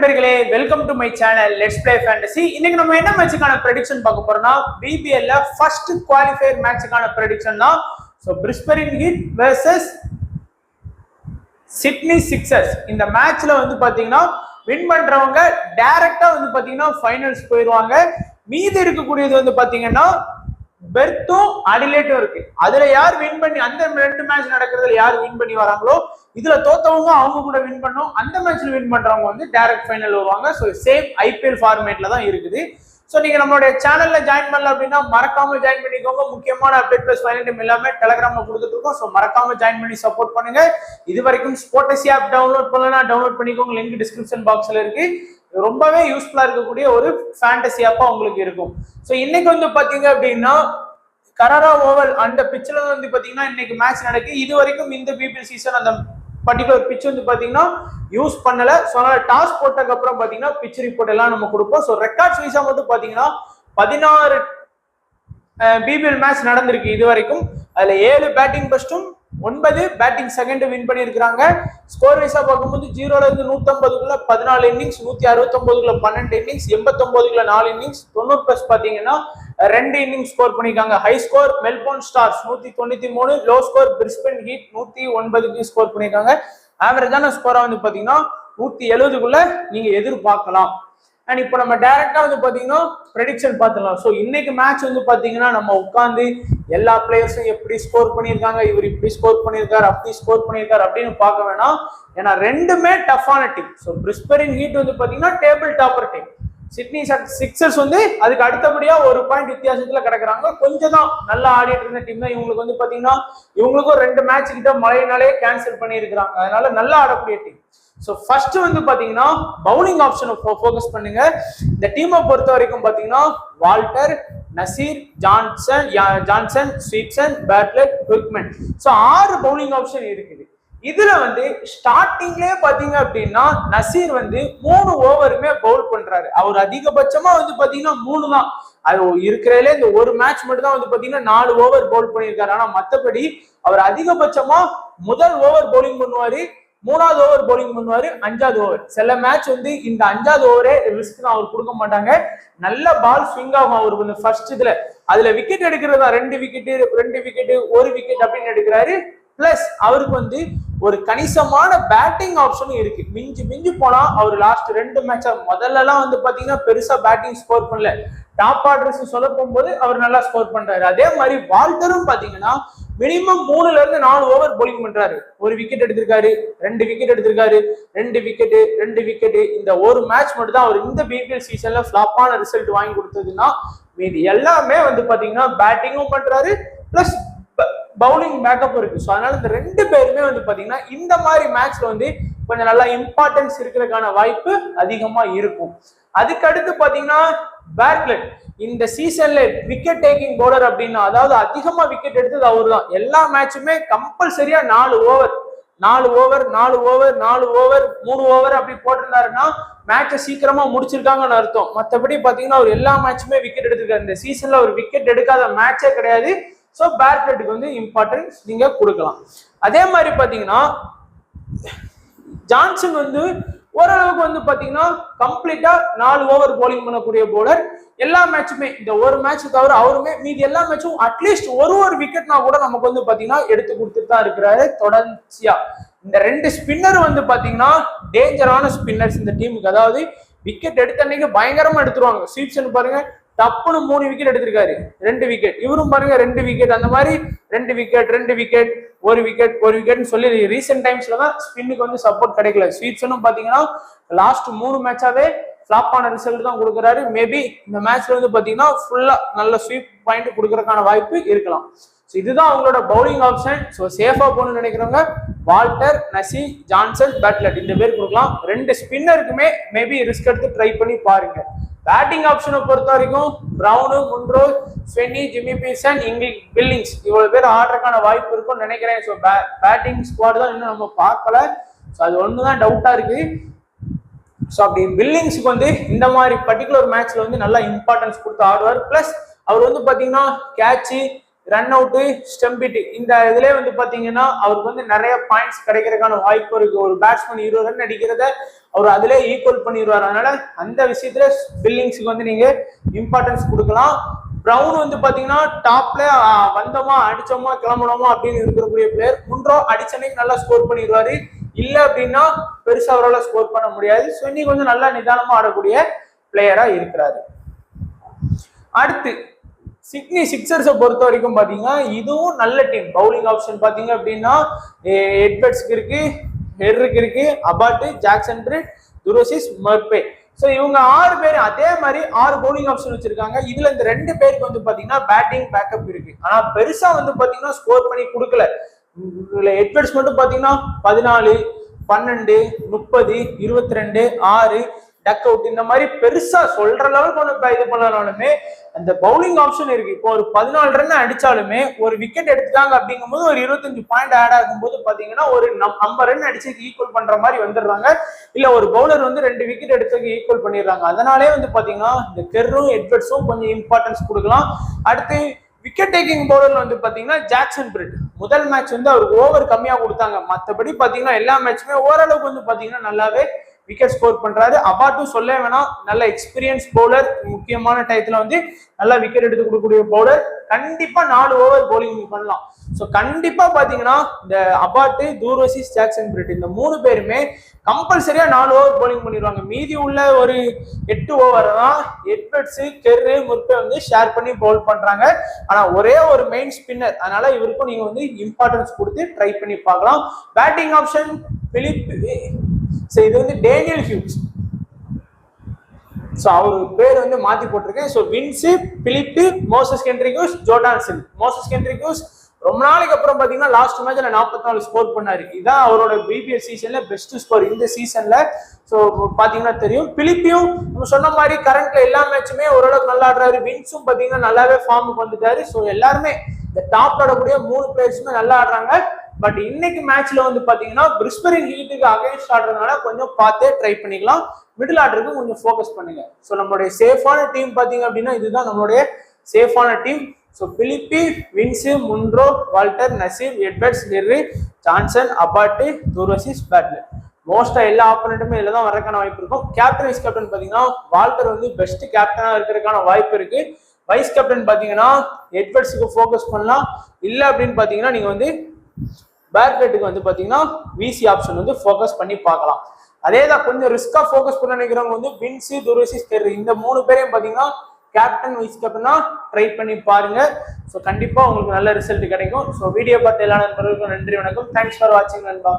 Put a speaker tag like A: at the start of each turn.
A: நண்பர்களே, welcome to my channel let's play fantasy. இன்னைக்கு நம்ம என்ன மேட்சுக்கான ப்ரெடிக்ஷன் பார்க்க போறோம்னா, பிபிஎல்ல ஃபர்ஸ்ட் குவாலிஃபயர் மேட்சுக்கான ப்ரெடிக்ஷன் தான். So Brisbane Heat versus Sydney Sixers. இந்த மேட்ச்ல வந்து பாத்தீங்கன்னா வின் பண்றவங்க டைரக்டா வந்து பாத்தீங்கன்னா ஃபைனல்ஸ் போயிடுவாங்க. மீதி இருக்கக்கூடியது வந்து பாத்தீங்கன்னா பெர்த்தும் அடிலேட்டும் இருக்கு. அதுல யார் வின் பண்ணி அந்த ரெண்டு மேட்ச் நடக்கிறதுல யார் வின் பண்ணி வராங்களோ இதுல தோத்தவங்க அவங்க கூட வின் பண்ணோம். அந்த மேட்ச்ல வின் பண்றவங்க வந்து டைரக்ட் ஃபைனல் வருவாங்க. ஸோ சேம் ஐபிஎல் ஃபார்மேட்ல தான் இருக்குது. ஸோ நீங்க நம்மளுடைய சேனல்ல ஜாயின் பண்ணல அப்படின்னா மறக்காம ஜாயின் பண்ணிக்கோங்க. முக்கியமான அப்டேட் பிளஸ் ஃபைனல் எல்லாமே டெலிகிராம்ல கொடுத்துட்டு இருக்கோம். ஸோ மறக்காம ஜாயின் பண்ணி சப்போர்ட் பண்ணுங்க. இது வரைக்கும் ஸ்போர்டசி ஆப் டவுன்லோட் பண்ணலன்னா டவுன்லோட் பண்ணிக்கோங்க. லிங்க் டிஸ்கிரிப்ஷன் பாக்ஸ்ல இருக்கு. ரொம்பவே யூஸ்ஃபுல்லா இருக்கக்கூடிய ஒரு ஃபேண்டசி ஆப்பா உங்களுக்கு இருக்கும். ஸோ இன்னைக்கு வந்து பாத்தீங்க அப்படின்னா கராரா ஓவல் அந்த பிச்சில் வந்து பாத்தீங்கன்னா இன்னைக்கு மேட்ச் நடக்கு. இது வரைக்கும் இந்த பிபிஎல் சீசன் அந்த பர்டிகுலர் பிச் வந்து பாத்தீங்கன்னா யூஸ் பண்ணல. ஸோ அதனால டாஸ் போட்டதுக்கு அப்புறம் பாத்தீங்கன்னா பிச் ரிப்போர்ட் எல்லாம் நம்ம கொடுப்போம். ஸோ ரெக்கார்ட்ஸ் வைஸா மட்டும் பாத்தீங்கன்னா 16 பிபிஎல் மேட்ச் நடந்திருக்கு இது வரைக்கும். அதுல 7 பேட்டிங் ஃபர்ஸ்டும் 9 பேட்டிங் செகண்ட் வின் பண்ணியிருக்காங்க. ஸ்கோர் வைஸா பார்க்கும்போது 0ல இருந்து 150க்குள்ள 14 இன்னிங்ஸ், 169க்குள்ள 12 இன்னிங்ஸ், 89க்குள்ள 4 இன்னிங்ஸ், 90+ பாத்தீங்கன்னா 2 இன்னிங்ஸ் ஸ்கோர் பண்ணிருக்காங்க. High score Melbourne Stars 193, low score Brisbane Heat 109க்கு ஸ்கோர் பண்ணிருக்காங்க. ஆவரேஜான ஸ்கோரா வந்து பாத்தீங்கன்னா 170க்குள்ள நீங்க எதிர்பார்க்கலாம். அண்ட் இப்போ நம்ம டைரக்டா வந்து பாத்தீங்கன்னா ப்ரெடிக்ஷன் பார்த்துக்கலாம். ஸோ இன்னைக்கு மேட்ச் வந்து பாத்தீங்கன்னா நம்ம உட்காந்து எல்லா பிளேயர்ஸும் எப்படி ஸ்கோர் பண்ணியிருக்காங்க, இவர் இப்படி ஸ்கோர் பண்ணியிருக்காரு, அப்படி ஸ்கோர் பண்ணியிருக்காரு அப்படின்னு பார்க்க வேணாம். ஏன்னா ரெண்டுமே டஃப்பான டீம். ஸோ பிரிஸ்பரின் ஹீட் வந்து பாத்தீங்கன்னா table topper team. Sydney sixers வந்து அதுக்கு அடுத்தபடியா 1 பாயிண்ட் வித்தியாசத்துல கிடக்குறாங்க. கொஞ்சம் தான் நல்லா ஆடிட்டு இருந்த டீம் தான். இவங்களுக்கு வந்து பாத்தீங்கன்னா இவங்களுக்கும் 2 மேட்ச் கிட்ட மழையினாலே கேன்சல் பண்ணி இருக்கிறாங்க. அதனால நல்லா ஆடக்கூடிய டீம். ஸோ ஃபர்ஸ்ட் வந்து பாத்தீங்கன்னா பவுலிங் ஆப்ஷனை ஃபோக்கஸ் பண்ணுங்க. இந்த டீமை பொறுத்த வரைக்கும் பாத்தீங்கன்னா Walter, Neser, Johnson, Swepson, Bartlett, Kuhnemann. So 6 bowling option இருக்குது. இதுல வந்து ஸ்டார்டிங்லேயே பாத்தீங்க அப்படின்னா நசீர் வந்து 3 ஓவருமே பவுல் பண்றாரு. அவர் அதிகபட்சமா வந்து பாத்தீங்கன்னா 3 தான். அது இருக்கிறதுல இந்த ஒரு மேட்ச் மட்டும் தான் வந்து பாத்தீங்கன்னா 4 ஓவர் பவுல் பண்ணியிருக்காரு. ஆனா மத்தபடி அவர் அதிகபட்சமா முதல் ஓவர் பவுலிங் பண்ணுவாரு, 3வது ஓவர் பவுலிங் பண்ணுவாரு, 5வது ஓவர். சில மேட்ச் வந்து இந்த 5வது ஓவரே ரிஸ்க் தான் அவர் கொடுக்க மாட்டாங்க. நல்ல பால் ஸ்விங் ஆகும் அவருக்கு வந்து ஃபர்ஸ்ட் இதுல. அதுல விக்கெட் எடுக்கிறதா 2 விக்கெட் 1 விக்கெட் அப்படின்னு எடுக்கிறாரு. பிளஸ் அவருக்கு வந்து ஒரு கணிசமான பேட்டிங் ஆப்ஷனும் இருக்கு. மிஞ்சி போனா அவர் லாஸ்ட் 2 மேட்சா முதல்ல எல்லாம் வந்து பாத்தீங்கன்னா பெருசா பேட்டிங் ஸ்கோர் பண்ணல. டாப் ஆர்டர்ஸ் சொல்ல போகும்போது அவர் நல்லா ஸ்கோர் பண்றாரு. அதே மாதிரி வால்டரும் பாத்தீங்கன்னா மினிமம் 3ல இருந்து 4 ஓவர் பவுலிங் பண்றாரு. 1 விக்கெட் எடுத்திருக்காரு, 2 விக்கெட் எடுத்திருக்காரு, 2 விக்கெட். இந்த ஒரு மேட்ச் மட்டும் தான் அவர் இந்த பிபிஎல் சீசன்ல ஃபிளாப்பான ரிசல்ட் வாங்கி கொடுத்ததுன்னா மீதி எல்லாமே வந்து பாத்தீங்கன்னா பேட்டிங்கும் பண்றாரு பிளஸ் பவுலிங் பேக்கப் இருக்கு. ஸோ அதனால இந்த 2 பேருமே வந்து பாத்தீங்கன்னா இந்த மாதிரி மேட்ச்ல வந்து கொஞ்சம் நல்லா இம்பார்ட்டன்ஸ் இருக்கிறதுக்கான வாய்ப்பு அதிகமா இருக்கும். அதுக்கு அடுத்து பாத்தீங்கன்னா பேட்லெட் இந்த சீசன்ல விக்கெட் டேக்கிங் பவுலர் அப்படின்னா, அதாவது அதிகமா விக்கெட் எடுத்தது அவரு தான். எல்லா மேட்சுமே கம்பல்சரியா 4 ஓவர் 3 ஓவர் அப்படி போட்டிருந்தாருன்னா மேட்சை சீக்கிரமா முடிச்சிருக்காங்கன்னு அர்த்தம். மற்றபடி பாத்தீங்கன்னா அவர் எல்லா மேட்சுமே விக்கெட் எடுத்திருக்காரு. இந்த சீசன்ல அவர் விக்கெட் எடுக்காத மேட்சே கிடையாது. ஸோ பேட்லெட்டுக்கு வந்து இம்பார்ட்டன்ஸ் நீங்க கொடுக்கலாம். அதே மாதிரி பாத்தீங்கன்னா ஜான்சன் வந்து ஓரளவுக்கு வந்து பாத்தீங்கன்னா கம்ப்ளீட்டா 4 ஓவர் பவுலிங் பண்ணக்கூடிய பவுலர். எல்லா மேட்சுமே இந்த ஒரு மேட்ச் தவிர அவருமே மீதி எல்லா மேட்சும் அட்லீஸ்ட் ஒரு விக்கெட்னா கூட நமக்கு வந்து பாத்தீங்கன்னா எடுத்து கொடுத்துட்டு தான் இருக்கிறாரு தொடர்ச்சியா. இந்த 2 ஸ்பின்னர் வந்து பாத்தீங்கன்னா டேஞ்சரான ஸ்பின்னர்ஸ் இந்த டீமுக்கு. அதாவது விக்கெட் எடுத்த அன்னைக்கு பயங்கரமா எடுத்துருவாங்க. ஸ்வீப்சன் பாருங்க டப்புன்னு 3 விக்கெட் எடுத்திருக்காரு, 2 விக்கெட். இவரும் பாருங்க 2 விக்கெட். அந்த மாதிரி 2 விக்கெட் 1 விக்கெட்னு சொல்லி ரீசெண்ட் டைம்ஸ்ல தான் ஸ்பின்னுக்கு வந்து சப்போர்ட் கிடைக்கல. ஸ்வீப்சனும் பாத்தீங்கன்னா லாஸ்ட் 3 மேட்சாவே ஃபிளாப்பான ரிசல்ட் தான் கொடுக்குறாரு. மேபி இந்த மேட்ச்ல வந்து பாத்தீங்கன்னா ஃபுல்லா நல்ல ஸ்வீப் பாயிண்ட் கொடுக்கறதுக்கான வாய்ப்பு இருக்கலாம். ஸோ இதுதான் அவங்களோட பவுலிங் ஆப்ஷன். ஸோ சேஃபா போகணும்னு நினைக்கிறவங்க வால்டர், நசி, ஜான்சன், பேட்லெட் இந்த பேர் கொடுக்கலாம். 2 ஸ்பின்னருக்குமே மேபி ரிஸ்க் எடுத்து ட்ரை பண்ணி பாருங்க. பேட்டிங் ஆப்ஷனை பொறுத்த வரைக்கும் பிரவுனு, முன்ரோ, ஸ்வென்னி, ஜிம்மி பீசன், பில்லிங்ஸ் இவ்வளவு பேர் ஆடுறதுக்கான வாய்ப்பு இருக்கும்னு நினைக்கிறேன். ஸோ பேட்டிங் ஸ்குவாட் தான் இன்னும் நம்ம பார்க்கல. ஸோ அது ஒண்ணுதான் டவுட்டா இருக்கு. ஸோ அப்படி பில்லிங்ஸுக்கு வந்து இந்த மாதிரி பர்டிகுலர் மேட்ச்ல வந்து நல்லா இம்பார்ட்டன்ஸ் கொடுத்து ஆடுவார். பிளஸ் அவர் வந்து பாத்தீங்கன்னா கேட்சு ரன் அவுட்டு, ஸ்டம்பிட் இந்த இதுல வந்து பாத்தீங்கன்னா அவருக்கு வந்து நிறைய பாயிண்ட்ஸ் கிடைக்கிறதுக்கான வாய்ப்பு இருக்கு. ஒரு பேட்ஸ்மேன் 20 ரன் அடிக்கிறத அவர் அதிலே ஈக்குவல் பண்ணிடுவார். அதனால அந்த விஷயத்துல பில்லிங்ஸுக்கு வந்து நீங்க இம்பார்ட்டன்ஸ் கொடுக்கலாம். பிரவுன் வந்து பாத்தீங்கன்னா டாப்ல வந்தோமா அடிச்சோமா கிளம்பணுமா அப்படின்னு இருக்கக்கூடிய பிளேயர். முன்றோ அடிச்சனைக்கு நல்லா ஸ்கோர் பண்ணிடுவாரு. இல்ல அப்படின்னா பெருசா அவரால் ஸ்கோர் பண்ண முடியாது. ஸோ இன்னைக்கு வந்து நல்லா நிதானமா ஆடக்கூடிய பிளேயரா இருக்கிறாரு. அடுத்து சிட்னி சிக்ஸர்ஸை பொறுத்த வரைக்கும் பாத்தீங்கன்னா இதுவும் நல்ல டீம். பவுலிங் ஆப்ஷன் பாத்தீங்க அப்படின்னா எட்வர்ட்ஸ்க்கு இருக்கு, ஹெர்ருக்கு இருக்கு, அபாட், ஜாக்சன் பிரிட், துரோசிஸ், மர்பே. ஸோ இவங்க 6 பேர் அதே மாதிரி 6 பவுலிங் ஆப்ஷன் வச்சிருக்காங்க. இதுல இந்த 2 பேருக்கு வந்து பாத்தீங்கன்னா பேட்டிங் பேக்கப் இருக்கு. ஆனா பெருசா வந்து பாத்தீங்கன்னா ஸ்கோர் பண்ணி கொடுக்கல. எட்வர்ட்ஸ் மட்டும் பாத்தீங்கன்னா 14, 12, 30, 22, 6 டக் அவுட் இந்த மாதிரி பெருசா சொல்ற லெவலுக்கு ஒன்று இது பண்ணாலுமே அந்த பவுலிங் ஆப்ஷன் இருக்கு. இப்போ ஒரு 14 ரன் அடிச்சாலுமே ஒரு விக்கெட் எடுத்துட்டாங்க அப்படிங்கும்போது ஒரு 25 பாயிண்ட் ஆட் ஆகும்போது பாத்தீங்கன்னா ஒரு 50 ரன் அடிச்சு ஈக்குவல் பண்ற மாதிரி வந்துடுறாங்க. இல்ல ஒரு பவுலர் வந்து 2 விக்கெட் எடுத்து ஈக்குவல் பண்ணிடுறாங்க. அதனாலே வந்து பாத்தீங்கன்னா இந்த கெர்ரும் எட்வர்ட்ஸும் கொஞ்சம் இம்பார்ட்டன்ஸ் கொடுக்கலாம். அடுத்து விக்கெட் டேக்கிங் பவுலர்ல வந்து பாத்தீங்கன்னா ஜாக்சன் பிரிட். முதல் மேட்ச் வந்து அவருக்கு ஓவர் கம்மியா கொடுத்தாங்க. மற்றபடி பாத்தீங்கன்னா எல்லா மேட்சுமே ஓரளவுக்கு வந்து பாத்தீங்கன்னா நல்லாவே விக்கெட் ஸ்கோர் பண்றாரு. அபாட்டும் சொல்ல வேணாம், நல்ல எக்ஸ்பீரியன்ஸ் பவுலர். முக்கியமான டயத்துல வந்து நல்லா விக்கெட் எடுத்து கொடுக்கக்கூடிய பவுலர். கண்டிப்பா 4 ஓவர் பவுலிங் பண்ணலாம். ஸோ கண்டிப்பா பாத்தீங்கன்னா இந்த அபாட், தூர்வசிஸ், ஜாக்சன் பிரிட் இந்த 3 பேருமே கம்பல்சரியா 4 ஓவர் பவுலிங் பண்ணிடுவாங்க. மீதி உள்ள ஒரு 8 ஓவர் தான் எட்வர்ட்ஸ், கெர்ரு, முர்பே வந்து ஷேர் பண்ணி பவுல் பண்றாங்க. ஆனா ஒரே ஒரு மெயின் ஸ்பின்னர், அதனால இவருக்கும் நீங்க வந்து இம்பார்ட்டன்ஸ் கொடுத்து ட்ரை பண்ணி பார்க்கலாம். பேட்டிங் ஆப்ஷன் பிலிப், இது வந்து டேனியல் ஹியூஸ். ஸோ அவரு பேர் வந்து மாத்தி போட்டிருக்கேன். ஸோ வின்ஸ், பிலிப்பு, மோசஸ் கென்ட்ரிகஸ், ஜோர்டான் சில். மோசஸ் கென்ட்ரிகஸ் ரொம்ப நாளைக்கு அப்புறம் பாத்தீங்கன்னா லாஸ்ட் மேட்ச்ல 44 ஸ்கோர் பண்ணாரு. இதான் அவரோட பிபிஎல் சீசன்ல பெஸ்ட் ஸ்கோர் இந்த சீசன்ல. ஸோ பாத்தீங்கன்னா தெரியும். பிலிப்பியும் நம்ம சொன்ன மாதிரி கரண்ட்ல எல்லா மேட்சுமே ஓரளவுக்கு நல்லா ஆடுறாரு. வின்ஸும் பாத்தீங்கன்னா நல்லாவே ஃபார்முக்கு வந்துட்டாரு. ஸோ எல்லாருமே இந்த டாப் ஆடக்கூடிய 3 பிளேயர்ஸுமே நல்லா ஆடுறாங்க. பட் இன்னைக்கு மேட்ச்ல வந்து பாத்தீங்கன்னா பிரிஸ்பரின் ஹீட்டுக்கு அகைன்ஸ்ட் ஆடுறதுனால கொஞ்சம் பார்த்தே ட்ரை பண்ணிக்கலாம். மிடில் ஆர்டருக்கு கொஞ்சம் ஃபோக்கஸ் பண்ணுங்க. ஸோ நம்மளுடைய சேஃபான டீம் பாத்தீங்க அப்படின்னா இதுதான் நம்மளுடைய சேஃபான team. So Philippe, Vince, Munro, Walter, Neser, Edwards, Henry, Johnson, Abbott, Dwarshuis, Bartlett. மோஸ்டா எல்லா ஆப்போனண்ட்டுமே இதுல தான் வரக்கான வாய்ப்பு இருக்கும். கேப்டன் வைஸ் கேப்டன் பாத்தீங்கன்னா வால்டர் வந்து பெஸ்ட் கேப்டனா இருக்கிறதுக்கான வாய்ப்பு இருக்கு. வைஸ் கேப்டன் பாத்தீங்கன்னா எட்வர்ட்ஸுக்கு ஃபோக்கஸ் பண்ணலாம். இல்ல அப்படின்னு பாத்தீங்கன்னா நீங்க வந்து பேர்கட்டுக்கு வந்து பாத்தீங்கன்னா விசி ஆப்ஷன் வந்து ஃபோக்கஸ் பண்ணி பார்க்கலாம். அதேதான் கொஞ்சம் ரிஸ்கா ஃபோக்கஸ் பண்ண நினைக்கிறவங்க வந்து வின்ஸ், துரோசிஸ், கெர்ரி இந்த 3 பேரையும் பாத்தீங்கன்னா கேப்டன் வைஸ் கேப்டனா ட்ரை பண்ணி பாருங்க. ஸோ கண்டிப்பா உங்களுக்கு நல்ல ரிசல்ட் கிடைக்கும். ஸோ வீடியோ பார்த்து எல்லா நண்பர்களுக்கும் நன்றி, வணக்கம். தேங்க்ஸ் ஃபார் வாட்சிங் நண்பா.